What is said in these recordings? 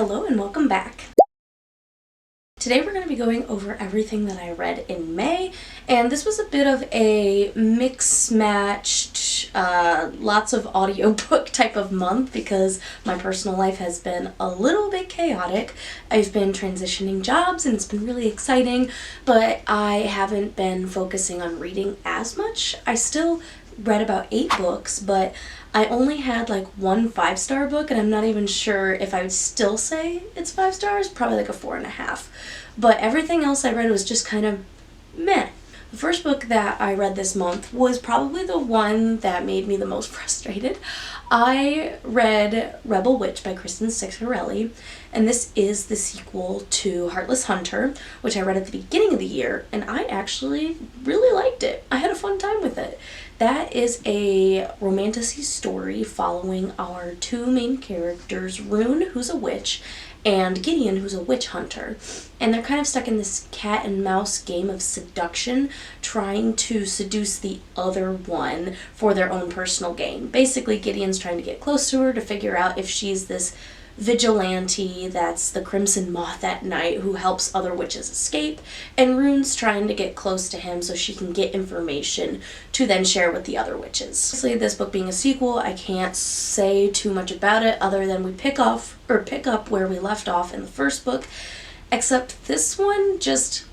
Hello and welcome back. Today we're going to be going over everything that I read in May, and this was a bit of a mix-matched, lots of audiobook type of month because my personal life has been a little bit chaotic. I've been transitioning jobs and it's been really exciting, but I haven't been focusing on reading as much. I still read about 8 books, but I only had like one 5-star book, and I'm not even sure if I would still say it's 5 stars, probably like a 4.5. But everything else I read was just kind of meh. The first book that I read this month was probably the one that made me the most frustrated. I read Rebel Witch by Kristen Ciccarelli, and this is the sequel to Heartless Hunter, which I read at the beginning of the year, and I actually really liked it. I had a fun time with it. That is a romantasy story following our 2 main characters, Rune, who's a witch, and Gideon, who's a witch hunter. And they're kind of stuck in this cat and mouse game of seduction, trying to seduce the other one for their own personal gain. Basically, Gideon's trying to get close to her to figure out if she's this vigilante that's the Crimson Moth at night who helps other witches escape, and Rune's trying to get close to him so she can get information to then share with the other witches. Obviously, this book being a sequel, I can't say too much about it other than we pick up where we left off in the first book, except this one just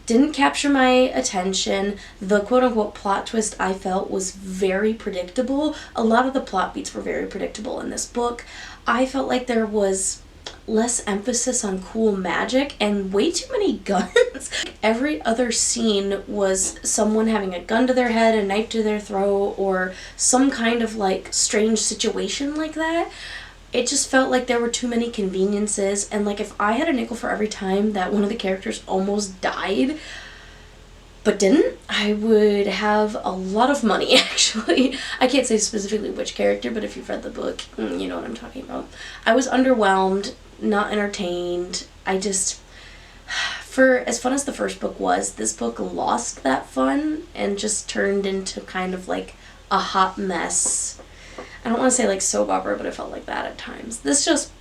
didn't capture my attention. The quote-unquote plot twist I felt was very predictable. A lot of the plot beats were very predictable in this book. I felt like there was less emphasis on cool magic and way too many guns. Every other scene was someone having a gun to their head, a knife to their throat, or some kind of like strange situation like that. It just felt like there were too many conveniences, and like if I had a nickel for every time that one of the characters almost died but didn't, I would have a lot of money, actually. I can't say specifically which character, but if you've read the book, you know what I'm talking about. I was underwhelmed, not entertained. For as fun as the first book was, this book lost that fun and just turned into kind of like a hot mess. I don't want to say like soap opera, but it felt like that at times. This just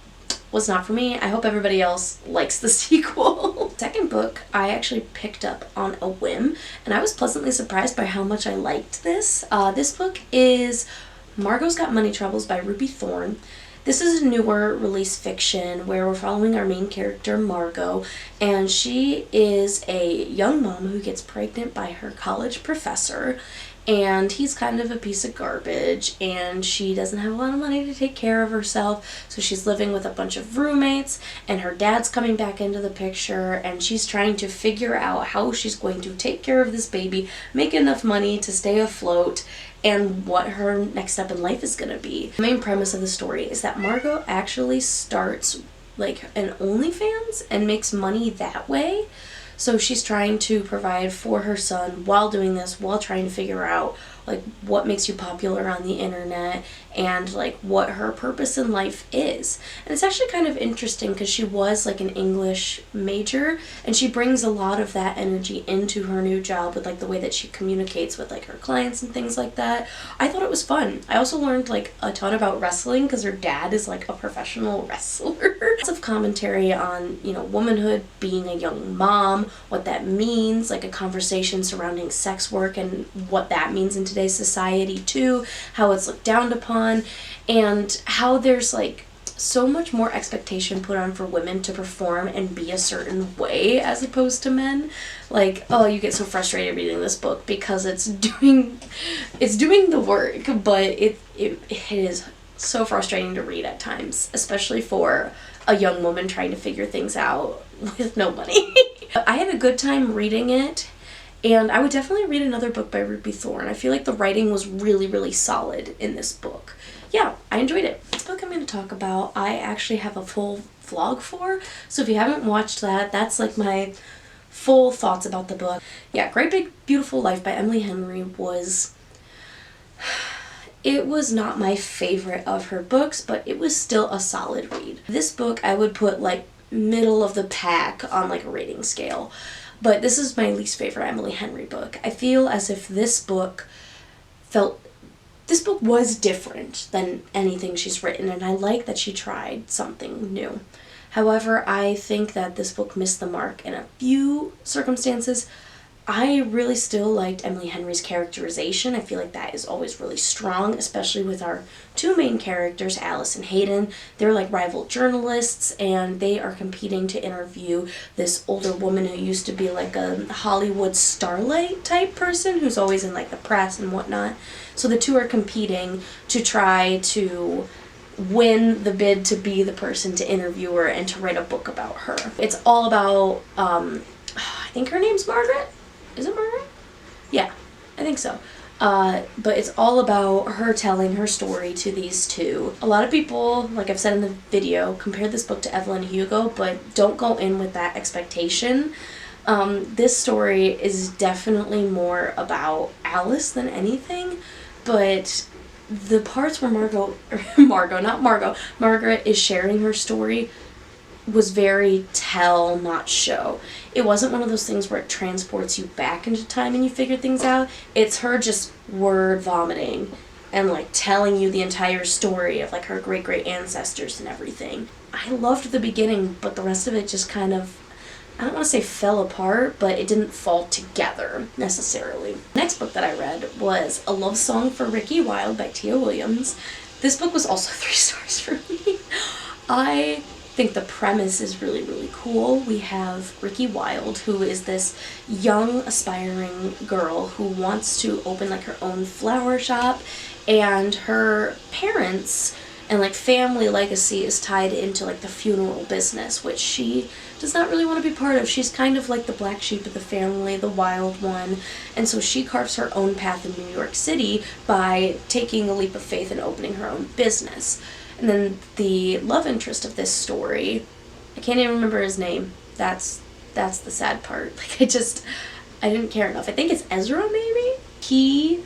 was not for me. I hope everybody else likes the sequel. Second book I actually picked up on a whim, and I was pleasantly surprised by how much I liked this. This book is Margot's Got Money Troubles by Ruby Thorne. This is a newer release fiction where we're following our main character, Margot, and she is a young mom who gets pregnant by her college professor, and he's kind of a piece of garbage, and she doesn't have a lot of money to take care of herself, so she's living with a bunch of roommates, and her dad's coming back into the picture, and she's trying to figure out how she's going to take care of this baby, make enough money to stay afloat, and what her next step in life is going to be. The main premise of the story is that Margot actually starts like an OnlyFans and makes money that way. So she's trying to provide for her son while doing this, while trying to figure out like what makes you popular on the internet and like what her purpose in life is. And it's actually kind of interesting because she was like an English major, and she brings a lot of that energy into her new job with like the way that she communicates with like her clients and things like that. I thought it was fun. I also learned like a ton about wrestling because her dad is like a professional wrestler. Lots of commentary on, you know, womanhood, being a young mom, what that means, like a conversation surrounding sex work and what that means in today's society too, how it's looked down upon, and how there's like so much more expectation put on for women to perform and be a certain way as opposed to men. Like, oh, you get so frustrated reading this book because it's doing the work, but it is so frustrating to read at times, especially for a young woman trying to figure things out with no money. I had a good time reading it, and I would definitely read another book by Ruby Thorne. I feel like the writing was really, really solid in this book. Yeah, I enjoyed it. This book I'm going to talk about, I actually have a full vlog for, so if you haven't watched that, that's like my full thoughts about the book. Yeah, Great Big Beautiful Life by Emily Henry was... It was not my favorite of her books, but it was still a solid read. This book I would put like middle of the pack on like a rating scale, but this is my least favorite Emily Henry book. I feel as if this book felt this book was different than anything she's written, and I like that she tried something new. However, I think that this book missed the mark in a few circumstances. I really still liked Emily Henry's characterization. I feel like that is always really strong, especially with our two main characters, Alice and Hayden. They're like rival journalists, and they are competing to interview this older woman who used to be like a Hollywood starlight type person who's always in like the press and whatnot. So the two are competing to try to win the bid to be the person to interview her and to write a book about her. It's all about, I think her name's Margaret. Is it Margaret? Yeah, I think so. But it's all about her telling her story to these two. A lot of people, like I've said in the video, compare this book to Evelyn Hugo, but don't go in with that expectation. This story is definitely more about Alice than anything, but the parts where Margaret is sharing her story was very tell, not show. It wasn't one of those things where it transports you back into time and you figure things out. It's her just word vomiting and like telling you the entire story of like her great ancestors and everything. I loved the beginning, but the rest of it just kind of, I don't want to say fell apart, but it didn't fall together necessarily. The next book that I read was A Love Song for Ricky Wilde by Tia Williams. This book was also 3 stars for me. I think the premise is really cool. We have Ricky Wilde, who is this young aspiring girl who wants to open like her own flower shop, and her parents and like family legacy is tied into like the funeral business, which she does not really want to be part of. She's kind of like the black sheep of the family, the wild one, and so she carves her own path in New York City by taking a leap of faith and opening her own business. And then the love interest of this story, I can't even remember his name. That's the sad part. Like I didn't care enough. I think it's Ezra maybe? He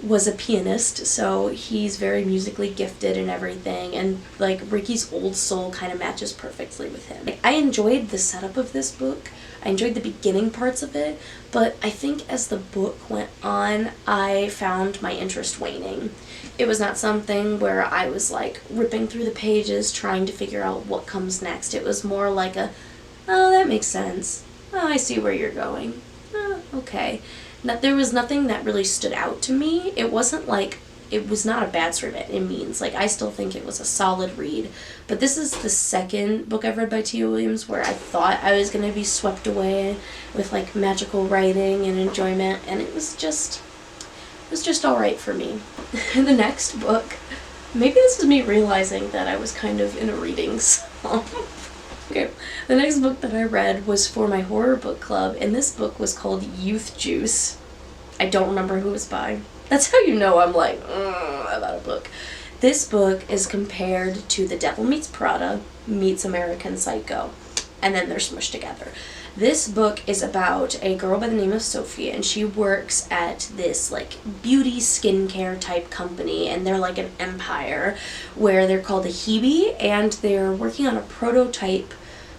was a pianist, so he's very musically gifted and everything, and like Ricky's old soul kind of matches perfectly with him. I enjoyed the setup of this book. I enjoyed the beginning parts of it, but I think as the book went on, I found my interest waning. It was not something where I was like ripping through the pages trying to figure out what comes next. It was more like a, oh, that makes sense. Oh, I see where you're going. Oh, okay. There was nothing that really stood out to me. It wasn't like, it was not a bad story by any means. Like, I still think it was a solid read. But this is the second book I've read by Tia Williams where I thought I was going to be swept away with like magical writing and enjoyment, and it was just alright for me. The next book, maybe this is me realizing that I was kind of in a reading slump. Okay, the next book that I read was for my horror book club, and this book was called Youth Juice. I don't remember who it was by. That's how you know I'm like, about a book. This book is compared to The Devil Meets Prada meets American Psycho, and then they're smushed together. This book is about a girl by the name of Sophie, and she works at this like beauty skincare type company, and they're like an empire where they're called a Hebe, and they're working on a prototype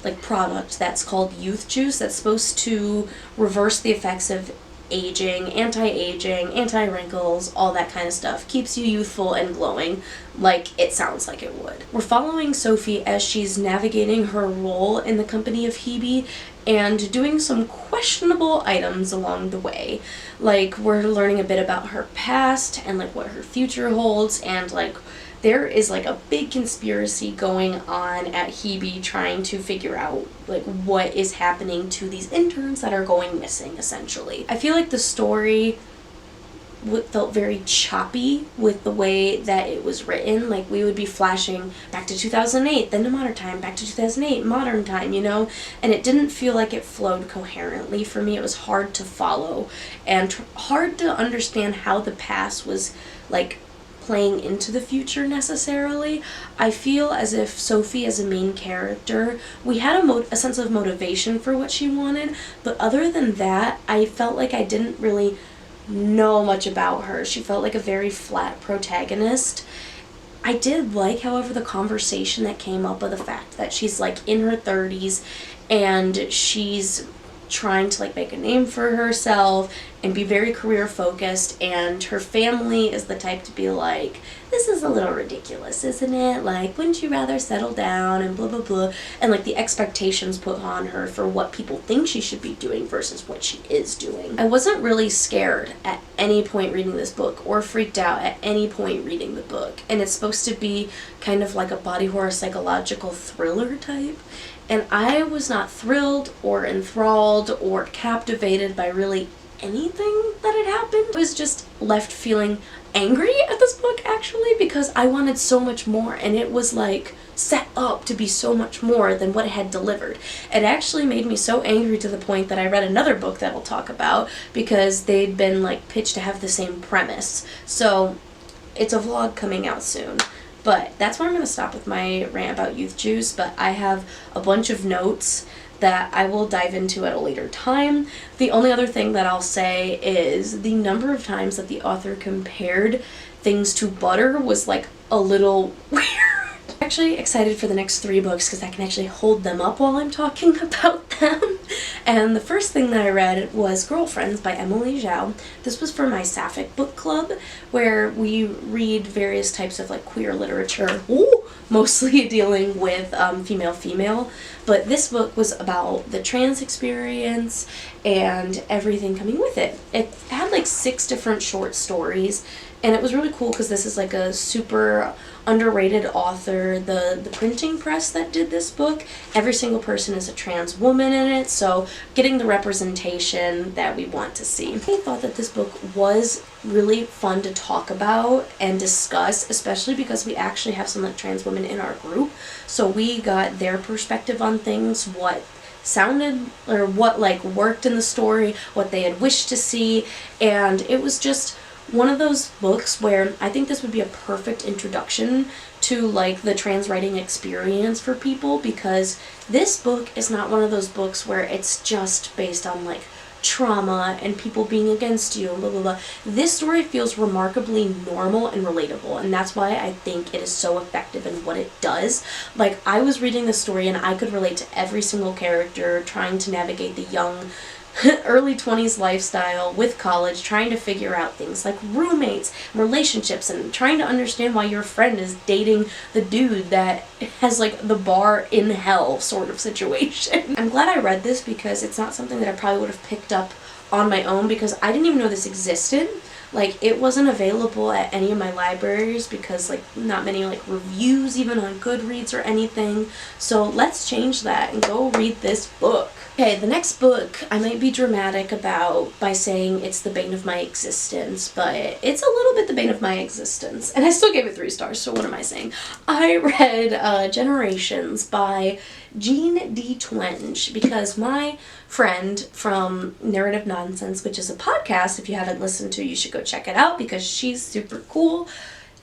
like product that's called Youth Juice that's supposed to reverse the effects of aging, anti-aging, anti-wrinkles, all that kind of stuff. Keeps you youthful and glowing like it sounds like it would. We're following Sophie as she's navigating her role in the company of Hebe and doing some questionable items along the way. Like, we're learning a bit about her past and like what her future holds, and like there is like a big conspiracy going on at Hebe trying to figure out like what is happening to these interns that are going missing, essentially. I feel like the story felt very choppy with the way that it was written. Like, we would be flashing back to 2008, then to modern time, back to 2008, modern time, you know? And it didn't feel like it flowed coherently for me. It was hard to follow and hard to understand how the past was like playing into the future necessarily. I feel as if Sophie as a main character, we had a sense of motivation for what she wanted, but other than that, I felt like I didn't really know much about her. She felt like a very flat protagonist. I did like, however, the conversation that came up of the fact that she's like in her 30s and she's trying to like make a name for herself, and be very career focused, and her family is the type to be like, this is a little ridiculous, isn't it? Like, wouldn't you rather settle down and blah blah blah, and like the expectations put on her for what people think she should be doing versus what she is doing. I wasn't really scared at any point reading this book or freaked out at any point reading the book, and it's supposed to be kind of like a body horror psychological thriller type, and I was not thrilled or enthralled or captivated by really anything that had happened. I was just left feeling angry at this book, actually, because I wanted so much more, and it was like set up to be so much more than what it had delivered. It actually made me so angry to the point that I read another book that we'll talk about because they'd been like pitched to have the same premise. So it's a vlog coming out soon. But that's where I'm going to stop with my rant about Youth Juice, but I have a bunch of notes that I will dive into at a later time. The only other thing that I'll say is the number of times that the author compared things to butter was like a little weird. I'm actually excited for the next 3 books because I can actually hold them up while I'm talking about them. And the first thing that I read was Girlfriends by Emily Zhao. This was for my Sapphic book club, where we read various types of like queer literature, mostly dealing with female. But this book was about the trans experience and everything coming with it. It had like 6 different short stories, and it was really cool because this is like a super underrated author. The printing press that did this book, every single person is a trans woman in it, so getting the representation that we want to see. I thought that this book was really fun to talk about and discuss, especially because we actually have some like trans women in our group, so we got their perspective on things, what sounded or what like worked in the story, what they had wished to see, and it was just one of those books where I think this would be a perfect introduction to like the trans writing experience for people, because this book is not one of those books where it's just based on like trauma and people being against you and blah blah blah. This story feels remarkably normal and relatable, and that's why I think it is so effective in what it does. Like, I was reading this story and I could relate to every single character trying to navigate the young early 20s lifestyle with college, trying to figure out things like roommates, relationships, and trying to understand why your friend is dating the dude that has like the bar in hell sort of situation. I'm glad I read this because it's not something that I probably would have picked up on my own, because I didn't even know this existed. Like, it wasn't available at any of my libraries because like not many like reviews even on Goodreads or anything. So let's change that and go read this book. Okay, the next book I might be dramatic about by saying it's the bane of my existence, but it's a little bit the bane of my existence. And I still gave it 3 stars, so what am I saying? I read Generations by Jean D. Twenge because my friend from Narrative Nonsense, which is a podcast, if you haven't listened to, you should go check it out because she's super cool.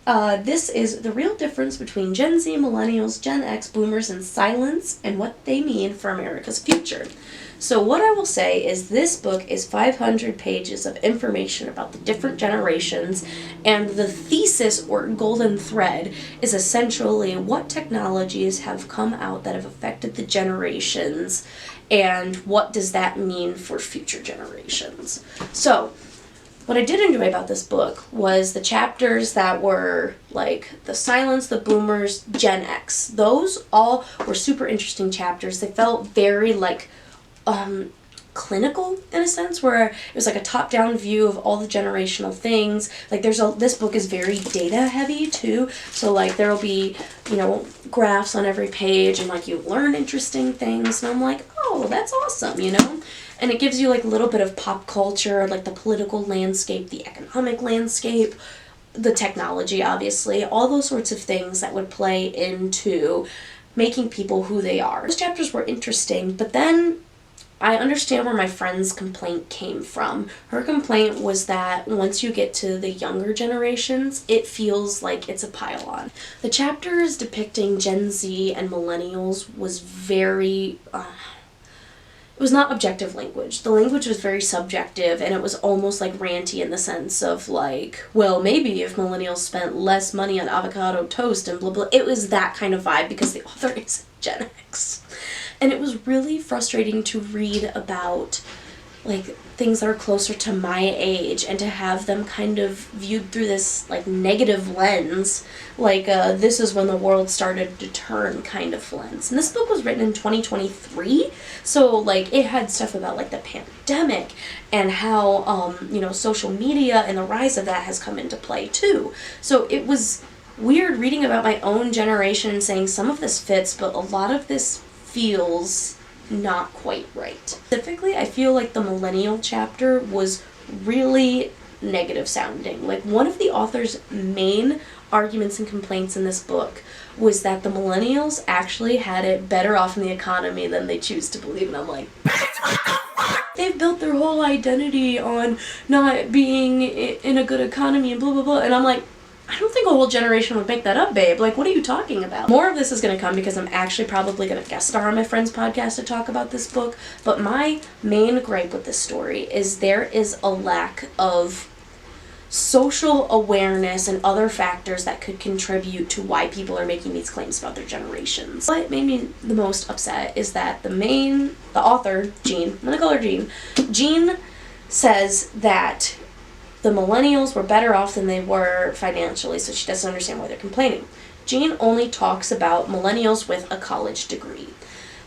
This is the real difference between Gen Z, Millennials, Gen X, Boomers, and Silence, and what they mean for America's future. So what I will say is this book is 500 pages of information about the different generations, and the thesis or golden thread is essentially what technologies have come out that have affected the generations, and what does that mean for future generations. So what I did enjoy about this book was the chapters that were like the Silence, the Boomers, Gen X. Those all were super interesting chapters. They felt very like clinical in a sense, where it was like a top-down view of all the generational things. Like this book is very data heavy too, so like there'll be, you know, graphs on every page and like you learn interesting things, and I'm like, oh, that's awesome, you know. And it gives you like a little bit of pop culture, like the political landscape, the economic landscape, the technology, obviously, all those sorts of things that would play into making people who they are. Those chapters were interesting, but then I understand where my friend's complaint came from. Her complaint was that once you get to the younger generations, it feels like it's a pile-on. The chapters depicting Gen Z and millennials was very it was not objective language. The language was very subjective, and it was almost like ranty in the sense of like, well, maybe if millennials spent less money on avocado toast and blah blah. It was that kind of vibe because the author is Gen X. And it was really frustrating to read about like things that are closer to my age, and to have them kind of viewed through this like negative lens, like this is when the world started to turn kind of lens. And this book was written in 2023, so like it had stuff about like the pandemic and how you know, social media and the rise of that has come into play too. So it was weird reading about my own generation and saying some of this fits, but a lot of this feels not quite right. Specifically, I feel like the millennial chapter was really negative sounding. Like, one of the author's main arguments and complaints in this book was that the millennials actually had it better off in the economy than they choose to believe. And I'm like, they've built their whole identity on not being in a good economy and blah blah blah. And I'm like, I don't think a whole generation would make that up, babe. Like, what are you talking about? More of this is going to come because I'm actually probably going to guest star on my friend's podcast to talk about this book. But my main gripe with this story is there is a lack of social awareness and other factors that could contribute to why people are making these claims about their generations. What made me the most upset is that the author, Jean, I'm going to call her Jean. Jean says that the millennials were better off than they were financially, so she doesn't understand why they're complaining. Jean only talks about millennials with a college degree.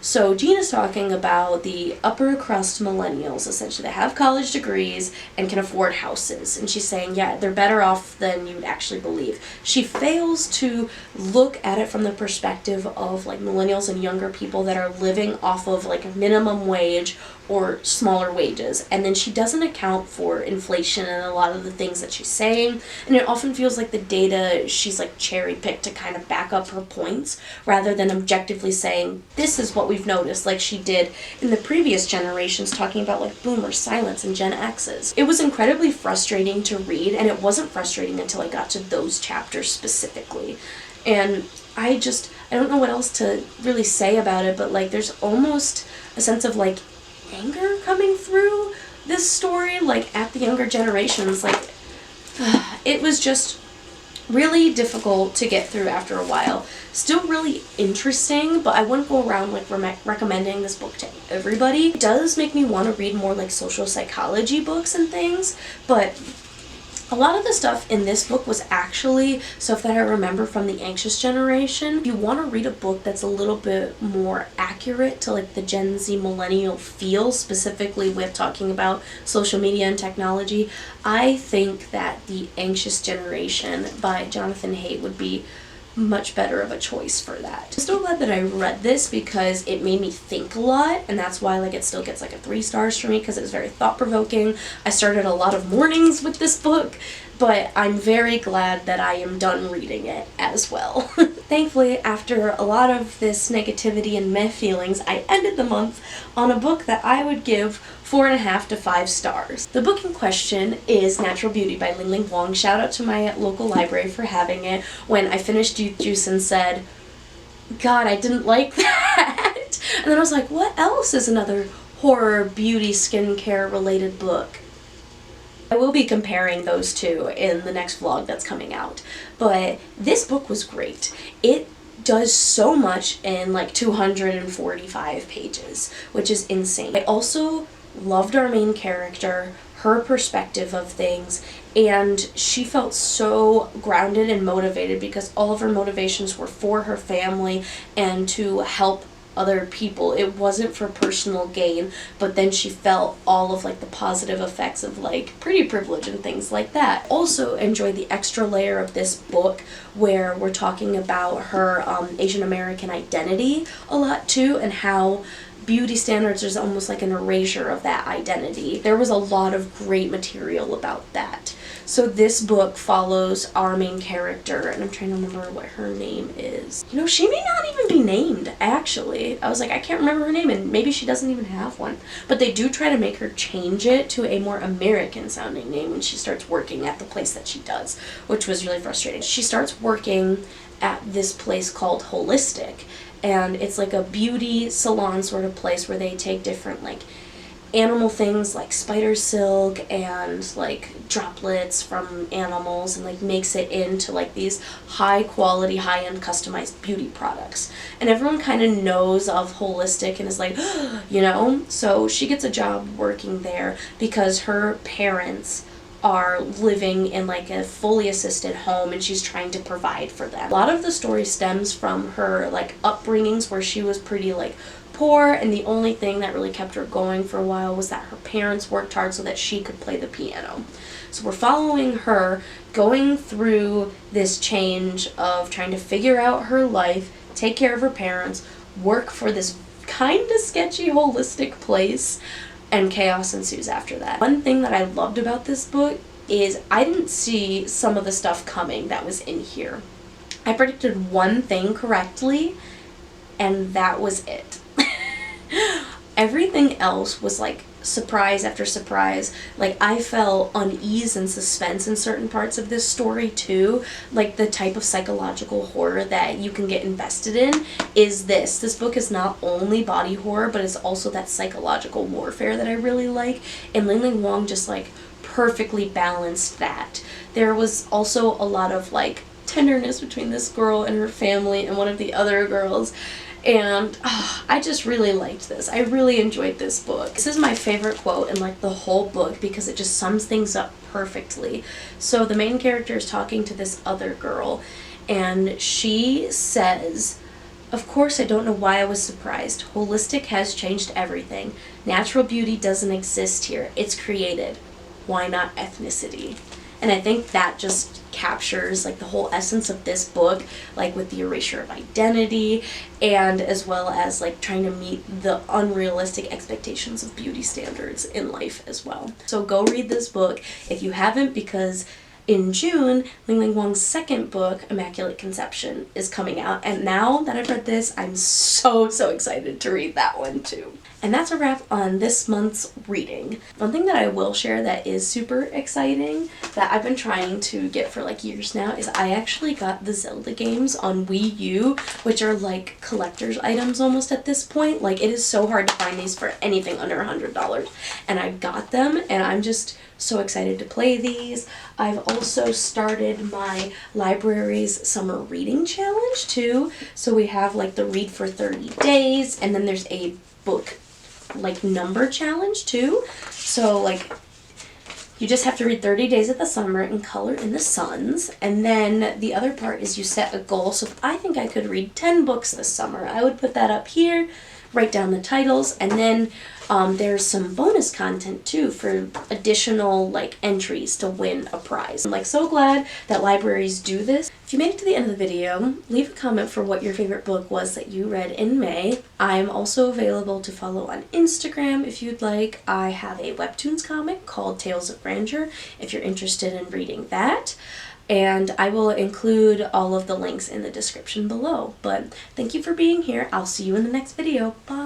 So Jean is talking about the upper crust millennials, essentially. They have college degrees and can afford houses. And she's saying, yeah, they're better off than you would actually believe. She fails to look at it from the perspective of like millennials and younger people that are living off of like minimum wage or smaller wages. And then she doesn't account for inflation and a lot of the things that she's saying. And it often feels like the data she's like cherry picked to kind of back up her points rather than objectively saying, this is what we've noticed, like she did in the previous generations, talking about like boomer silence and Gen X's. It was incredibly frustrating to read, and it wasn't frustrating until I got to those chapters specifically. And I don't know what else to really say about it, but like there's almost a sense of like anger coming through this story, like at the younger generations. Like it was just really difficult to get through after a while. Still really interesting, but I wouldn't go around like recommending this book to everybody. It does make me want to read more like social psychology books and things, but a lot of the stuff in this book was actually stuff that I remember from the anxious generation. If you want to read a book that's a little bit more accurate to like the Gen Z millennial feel, specifically with talking about social media and technology, I think that The Anxious Generation by Jonathan Haidt would be much better of a choice for that. I'm still glad that I read this because it made me think a lot, and that's why like it still gets like a 3 stars for me, because it was very thought-provoking. I started a lot of mornings with this book, but I'm very glad that I am done reading it as well. Thankfully, after a lot of this negativity and meh feelings, I ended the month on a book that I would give 4.5 to 5 stars. The book in question is Natural Beauty by Ling Ling Wong. Shout out to my local library for having it. When I finished Youth Juice and said, God, I didn't like that. And then I was like, what else is another horror, beauty, skincare related book? I will be comparing those two in the next vlog that's coming out. But this book was great. It does so much in like 245 pages, which is insane. I also loved our main character, her perspective of things, and she felt so grounded and motivated because all of her motivations were for her family and to help other people. It wasn't for personal gain, but then she felt all of like the positive effects of like pretty privilege and things like that. Also enjoyed the extra layer of this book where we're talking about her Asian American identity a lot too, and how beauty standards is almost like an erasure of that identity. There was a lot of great material about that. So this book follows our main character, and I'm trying to remember what her name is. You know, she may not even be named, actually. I was like, I can't remember her name, and maybe she doesn't even have one. But they do try to make her change it to a more American-sounding name when she starts working at the place that she does, which was really frustrating. She starts working at this place called Holistic, and it's like a beauty salon sort of place where they take different like animal things like spider silk and like droplets from animals, and like makes it into like these high quality, high end customized beauty products. And everyone kind of knows of Holistic and is like, you know? So she gets a job working there because her parents are living in like a fully assisted home and she's trying to provide for them. A lot of the story stems from her like upbringings where she was pretty like poor, and the only thing that really kept her going for a while was that her parents worked hard so that she could play the piano. So we're following her going through this change of trying to figure out her life, take care of her parents, work for this kind of sketchy holistic place, and chaos ensues after that. One thing that I loved about this book is I didn't see some of the stuff coming that was in here. I predicted one thing correctly, and that was it. Everything else was like surprise after surprise. Like, I felt unease and suspense in certain parts of this story too. Like, the type of psychological horror that you can get invested in is this. This book is not only body horror, but it's also that psychological warfare that I really like. And Ling Wong just like perfectly balanced that. There was also a lot of like tenderness between this girl and her family and one of the other girls. And I just really liked this. I really enjoyed this book. This is my favorite quote in like the whole book because it just sums things up perfectly. So the main character is talking to this other girl, and she says, "Of course I don't know why I was surprised. Holistic has changed everything. Natural beauty doesn't exist here. It's created. Why not ethnicity?" And I think that just captures like the whole essence of this book, like with the erasure of identity, and as well as like trying to meet the unrealistic expectations of beauty standards in life as well. So go read this book if you haven't, because in June, Ling Wong's second book, Immaculate Conception, is coming out, and now that I've read this, I'm so excited to read that one too. And that's a wrap on this month's reading. One thing that I will share that is super exciting that I've been trying to get for like years now is I actually got the Zelda games on Wii U, which are like collector's items almost at this point. Like, it is so hard to find these for anything under $100, and I got them, and I'm just so excited to play these. I've also started my library's summer reading challenge too. So we have like the read for 30 days, and then there's a book like number challenge too. So like you just have to read 30 days of the summer and color in the suns, and then the other part is you set a goal. So if I think I could read 10 books this summer, I would put that up here, write down the titles, and then there's some bonus content too for additional like entries to win a prize. I'm like so glad that libraries do this. If you made it to the end of the video, leave a comment for what your favorite book was that you read in May. I'm also available to follow on Instagram if you'd like. I have a Webtoons comic called Tales of Grandeur if you're interested in reading that. And I will include all of the links in the description below. But thank you for being here. I'll see you in the next video. Bye!